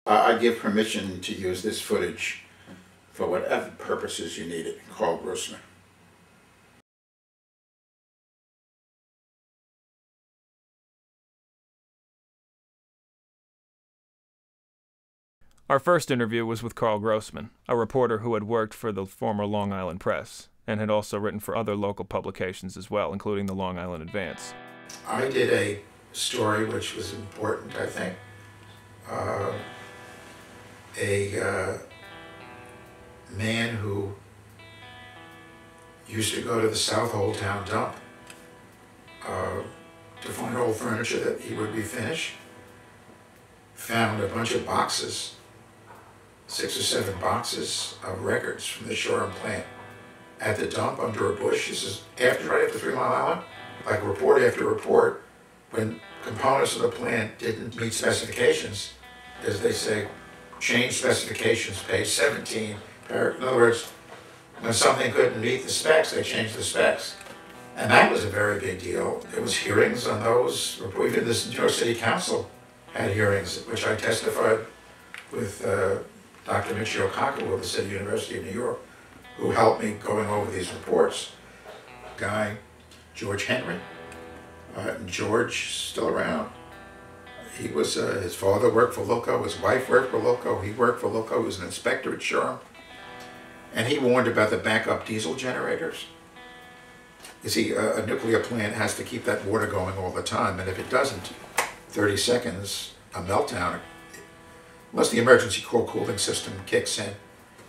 I give permission to use this footage for whatever purposes you need it. Karl Grossman. Our first interview was with Karl Grossman, a reporter who had worked for the former Long Island Press, and had also written for other local publications as well, including the Long Island Advance. I did a story which was important, I think. A man who used to go to the South Old Town dump to find old furniture that he would refinish, found a bunch of boxes, 6 or 7 boxes of records from the Shoreham plant at the dump under a bush. This is right after 3 Mile Island, like report after report, when components of the plant didn't meet specifications, as they say, change specifications, page 17. In other words, when something couldn't meet the specs, they changed the specs. And that was a very big deal. There was hearings on those. Even this New York City Council had hearings, which I testified with Dr. Michio Kaku of the City University of New York, who helped me going over these reports. Guy, George Henry. George, still around. He was, his father worked for Lilco, his wife worked for Lilco, he worked for Lilco, he was an inspector at Shoreham. And he warned about the backup diesel generators. You see, a nuclear plant has to keep that water going all the time, and if it doesn't, 30 seconds, a meltdown, unless the emergency core cooling system kicks in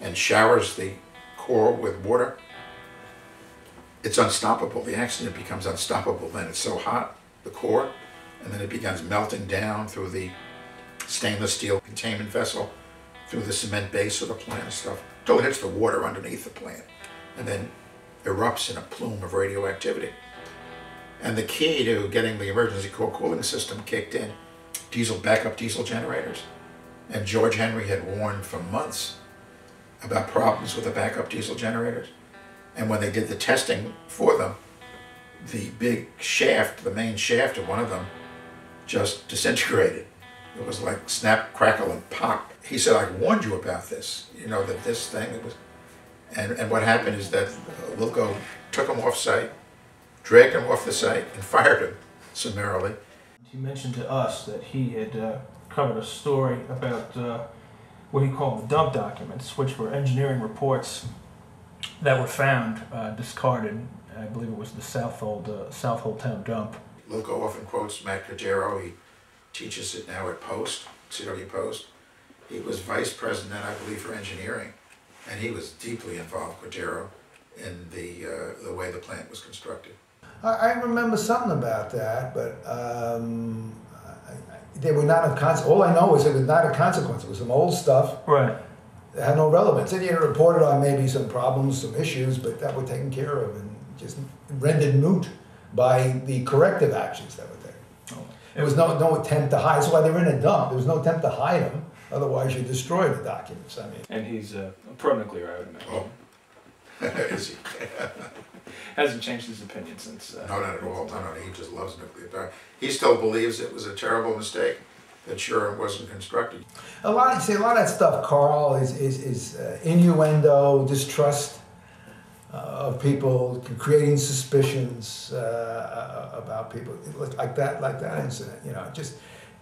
and showers the core with water, it's unstoppable. The accident becomes unstoppable. Then it's so hot, the core, and then it begins melting down through the stainless steel containment vessel, through the cement base of the plant and stuff, until it hits the water underneath the plant, and then erupts in a plume of radioactivity. And the key to getting the emergency core cooling system kicked in, backup diesel generators. And George Henry had warned for months about problems with the backup diesel generators. And when they did the testing for them, the big shaft, the main shaft of one of them, just disintegrated. It was like snap, crackle, and pop. He said, I warned you about this, you know, that this thing, it was... And what happened is that Lilco took him off site, dragged him off the site, and fired him summarily. He mentioned to us that he had covered a story about what he called the dump documents, which were engineering reports that were found discarded. I believe it was the South Old Town dump. Lilco often quotes Matt Cordero. He teaches it now at Post, CW Post. He was vice president, I believe, for engineering, and he was deeply involved, Cordero, in the way the plant was constructed. I remember something about that, but they were not of consequence. All I know is it was not a consequence. It was some old stuff. Right. It had no relevance. And you reported on maybe some problems, some issues, but that were taken care of and just rendered moot by the corrective actions that were taken. Oh. There was no attempt to hide. That's why they're in a dump. There was no attempt to hide them. Otherwise, you destroy the documents. I mean. And he's pro-nuclear, I would imagine. Oh. Is he? Hasn't changed his opinion since. No, not at all. No, he just loves nuclear power. He still believes it was a terrible mistake that Shoreham wasn't constructed. A lot of that stuff, Karl, is innuendo, distrust of people, creating suspicions about people, like that incident. You know, just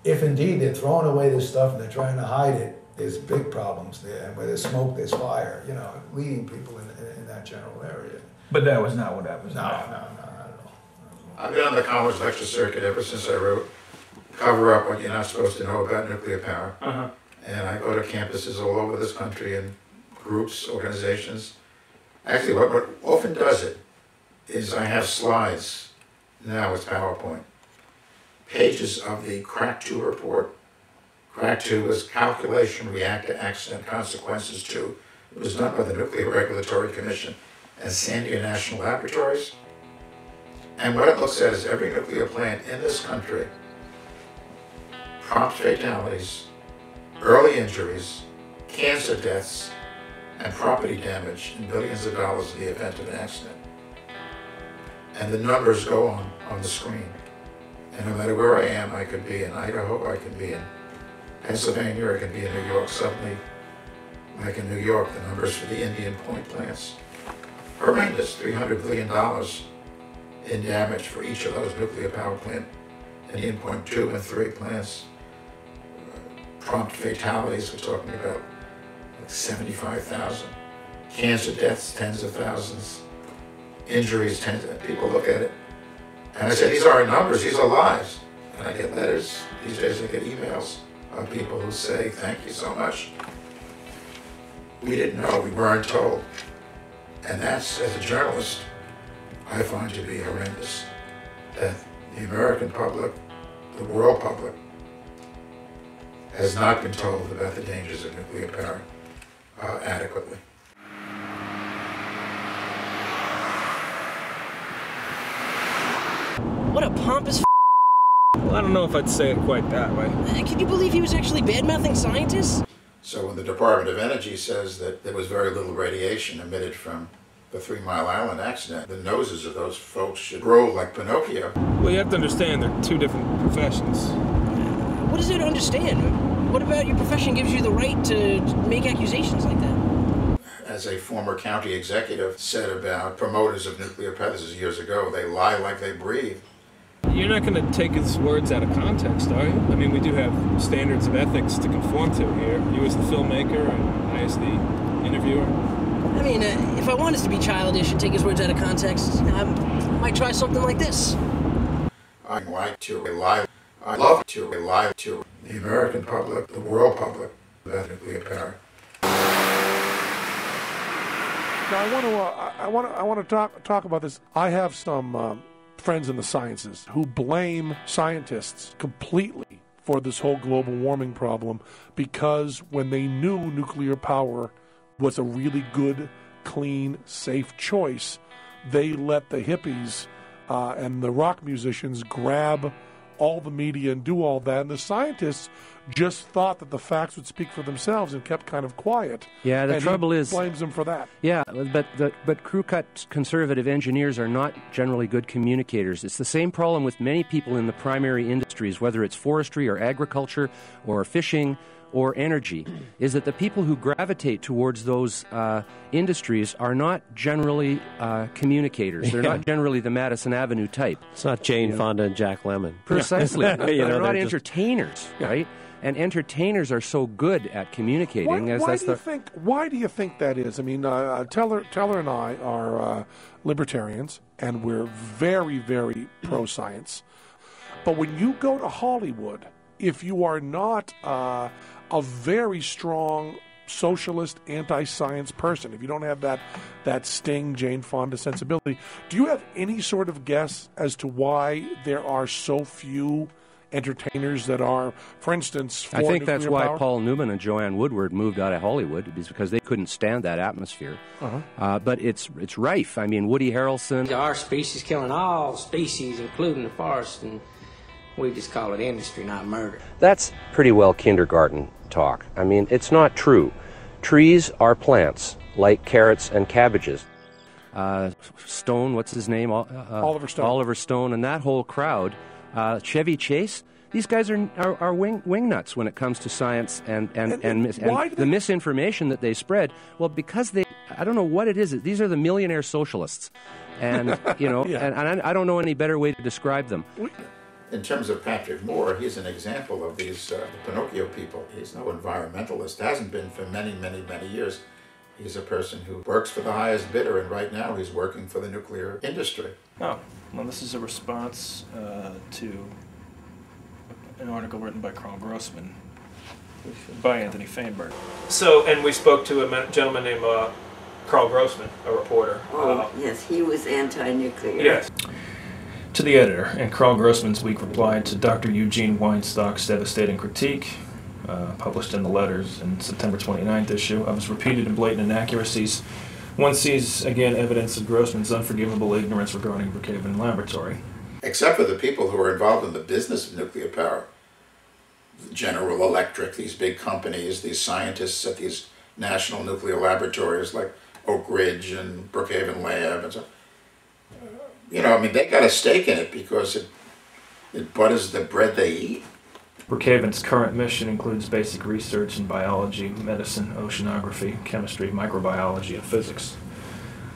if indeed they're throwing away this stuff and they're trying to hide it, there's big problems there. And where there's smoke, there's fire. You know, leading people in that general area. But that was not what that was. No, not at all. I've been on the college lecture circuit ever since I wrote Cover Up What You're Not Supposed to Know About Nuclear Power. And I go to campuses all over this country and groups, organizations. Actually, what often does it is I have slides, now it's PowerPoint, pages of the Crack 2 report. Crack 2 is Calculation Reactor Accident Consequences 2. It was done by the Nuclear Regulatory Commission and Sandia National Laboratories. And what it looks at is every nuclear plant in this country, prompt fatalities, early injuries, cancer deaths, and property damage in billions of dollars in the event of an accident. And the numbers go on the screen. And no matter where I am, I could be in Idaho, I could be in Pennsylvania, or it can be in New York suddenly. Like in New York, the numbers for the Indian Point plants, horrendous, $300 billion in damage for each of those nuclear power plant, Indian Point 2 and 3 plants. Prompt fatalities, we're talking about like 75,000. Cancer deaths, tens of thousands. Injuries, tens of, people look at it. And I say, these aren't numbers, these are lives. And I get letters, these days I get emails of people who say, thank you so much. We didn't know, we weren't told. And that's, as a journalist, I find to be horrendous. That the American public, the world public, has not been told about the dangers of nuclear power adequately. What a pompous Well, I don't know if I'd say it quite that way. Can you believe he was actually bad-mouthing scientists? So when the Department of Energy says that there was very little radiation emitted from the 3 Mile Island accident, the noses of those folks should grow like Pinocchio. Well, you have to understand they're two different professions. What is there to understand? What about your profession gives you the right to make accusations like that? As a former county executive said about promoters of nuclear power, this is years ago, they lie like they breathe. You're not going to take his words out of context, are you? I mean, we do have standards of ethics to conform to here. You as the filmmaker and I as the interviewer. I mean, if I wanted to be childish and take his words out of context, I might try something like this. I like to rely, I love to rely to the American public, the world public, about nuclear power. Now I want to talk about this. I have some friends in the sciences who blame scientists completely for this whole global warming problem because when they knew nuclear power was a really good, clean, safe choice, they let the hippies and the rock musicians grab all the media and do all that, and the scientists just thought that the facts would speak for themselves and kept kind of quiet. Yeah, the trouble is, blames them for that. Yeah, but crew-cut conservative engineers are not generally good communicators. It's the same problem with many people in the primary industries, whether it's forestry or agriculture or fishing or energy, is that the people who gravitate towards those industries are not generally communicators. They're not generally the Madison Avenue type. It's not Jane Fonda and Jack Lemmon. Precisely. They're not just entertainers, right? And entertainers are so good at communicating. Why do you think that is? I mean, Teller and I are libertarians, and we're very, very pro-science. But when you go to Hollywood, if you are not a very strong socialist, anti-science person, if you don't have that Sting, Jane Fonda sensibility, do you have any sort of guess as to why there are so few entertainers that are, for instance, for I think that's why power? Paul Newman and Joanne Woodward moved out of Hollywood, is because they couldn't stand that atmosphere. But it's rife. I mean, Woody Harrelson. Our species killing all species, including the forest, and we just call it industry, not murder. That's pretty well kindergarten talk. I mean, it's not true. Trees are plants, like carrots and cabbages. Stone, what's his name? Oliver Stone. Oliver Stone and that whole crowd. Chevy Chase, these guys are wing nuts when it comes to science and the misinformation that they spread. Well, because I don't know what it is. These are the millionaire socialists. And, you know, and I don't know any better way to describe them. In terms of Patrick Moore, he's an example of these Pinocchio people. He's no environmentalist, hasn't been for many, many, many years. He's a person who works for the highest bidder, and right now he's working for the nuclear industry. Oh, well, this is a response to an article written by Karl Grossman by Anthony Feinberg. So, and we spoke to a gentleman named Karl Grossman, a reporter. Oh, yes, he was anti-nuclear. Yes. To the editor, and Karl Grossman's week replied to Dr. Eugene Weinstock's devastating critique, published in the Letters in September 29th issue, of his repeated and blatant inaccuracies. One sees, again, evidence of Grossman's unforgivable ignorance regarding Brookhaven Laboratory. Except for the people who are involved in the business of nuclear power, General Electric, these big companies, these scientists at these national nuclear laboratories like Oak Ridge and Brookhaven Lab and so. You know, I mean, they got a stake in it because it butters the bread they eat. Brookhaven's current mission includes basic research in biology, medicine, oceanography, chemistry, microbiology, and physics.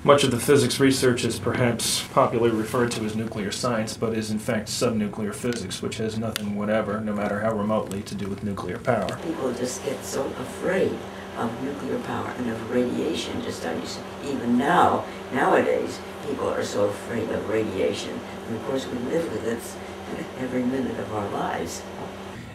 Much of the physics research is perhaps popularly referred to as nuclear science, but is in fact subnuclear physics, which has nothing whatever, no matter how remotely, to do with nuclear power. People just get so afraid of nuclear power and of radiation. Just even nowadays, people are so afraid of radiation. And of course, we live with it every minute of our lives.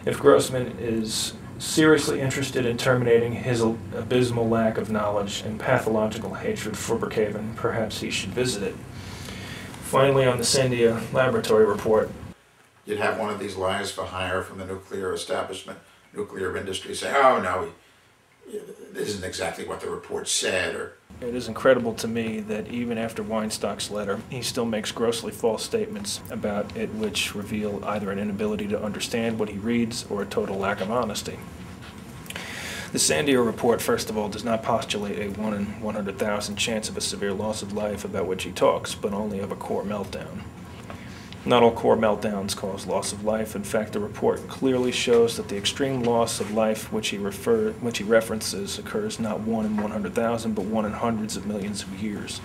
If Grossman is seriously interested in terminating his abysmal lack of knowledge and pathological hatred for Brookhaven, perhaps he should visit it. Finally, on the Sandia Laboratory report, you'd have one of these liars for hire from the nuclear establishment, nuclear industry say, oh no, this isn't exactly what the report said. Or it is incredible to me that even after Weinstock's letter, he still makes grossly false statements about it which reveal either an inability to understand what he reads or a total lack of honesty. The Sandia report, first of all, does not postulate a 1 in 100,000 chance of a severe loss of life about which he talks, but only of a core meltdown. Not all core meltdowns cause loss of life. In fact, the report clearly shows that the extreme loss of life which he references occurs not 1 in 100,000, but 1 in hundreds of millions of years.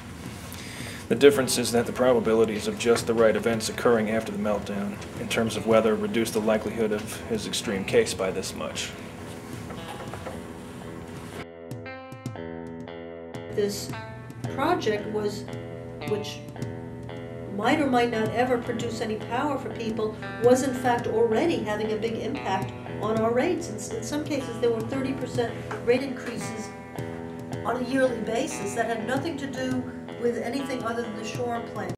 The difference is that the probabilities of just the right events occurring after the meltdown, in terms of weather, reduce the likelihood of his extreme case by this much. This project which might or might not ever produce any power for people, was in fact already having a big impact on our rates. In some cases, there were 30% rate increases on a yearly basis that had nothing to do with anything other than the Shoreham plant.